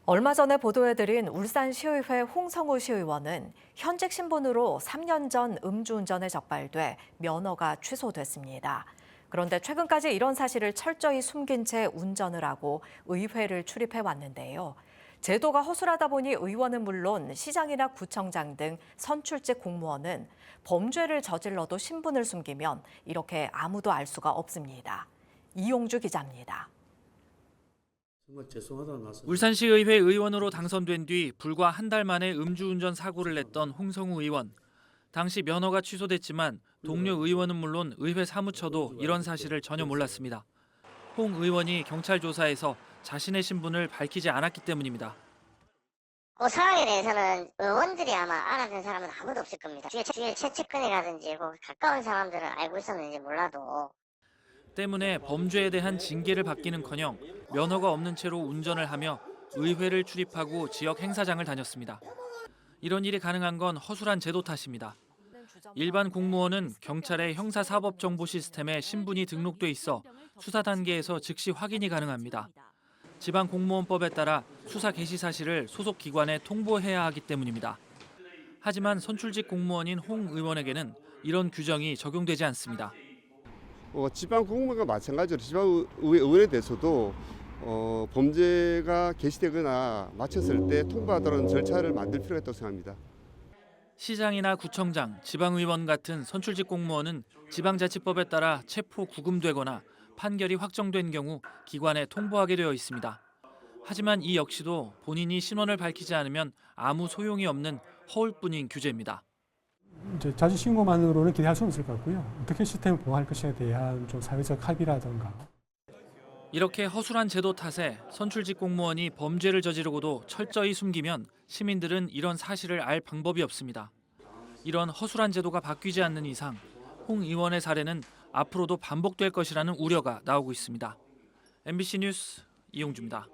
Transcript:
얼마 전에 보도해드린 울산시의회 홍성우 시의원은 현직 신분으로 3년 전 음주운전에 적발돼 면허가 취소됐습니다. 그런데 최근까지 이런 사실을 철저히 숨긴 채 운전을 하고 의회를 출입해 왔는데요. 제도가 허술하다 보니 의원은 물론 시장이나 구청장 등 선출직 공무원은 범죄를 저질러도 신분을 숨기면 이렇게 아무도 알 수가 없습니다. 이용주 기자입니다. 정말 죄송하다는 말씀. 울산시의회 의원으로 당선된 뒤 불과 한 달 만에 음주운전 사고를 냈던 홍성우 의원. 당시 면허가 취소됐지만 동료 의원은 물론 의회 사무처도 이런 사실을 전혀 몰랐습니다. 홍 의원이 경찰 조사에서 자신의 신분을 밝히지 않았기 때문입니다. 그 상황에 대해서는 의원들이 아마 알아듣는 사람은 아무도 없을 겁니다. 주위에 최측근이라든지 가까운 사람들은 알고 있었는지 몰라도. 때문에 범죄에 대한 징계를 받기는커녕 면허가 없는 채로 운전을 하며 의회를 출입하고 지역 행사장을 다녔습니다. 이런 일이 가능한 건 허술한 제도 탓입니다. 일반 공무원은 경찰의 형사사법정보 시스템에 신분이 등록돼 있어 수사 단계에서 즉시 확인이 가능합니다. 지방공무원법에 따라 수사 개시 사실을 소속 기관에 통보해야 하기 때문입니다. 하지만 선출직 공무원인 홍 의원에게는 이런 규정이 적용되지 않습니다. 지방 공무원과 마찬가지로 지방의원에 대해서도 범죄가 개시되거나 마쳤을 때 통보하도록 절차를 만들 필요가 있다고 생각합니다. 시장이나 구청장, 지방의원 같은 선출직 공무원은 지방자치법에 따라 체포 구금되거나 판결이 확정된 경우 기관에 통보하게 되어 있습니다. 하지만 이 역시도 본인이 신원을 밝히지 않으면 아무 소용이 없는 허울뿐인 규제입니다. 이제 자주 신고만으로는 기대할 수는 없을 것 같고요. 어떻게 시스템을 보호할 것에 대한 좀 사회적 합의라든가. 이렇게 허술한 제도 탓에 선출직 공무원이 범죄를 저지르고도 철저히 숨기면 시민들은 이런 사실을 알 방법이 없습니다. 이런 허술한 제도가 바뀌지 않는 이상 홍 의원의 사례는 앞으로도 반복될 것이라는 우려가 나오고 있습니다. MBC 뉴스 이용주입니다.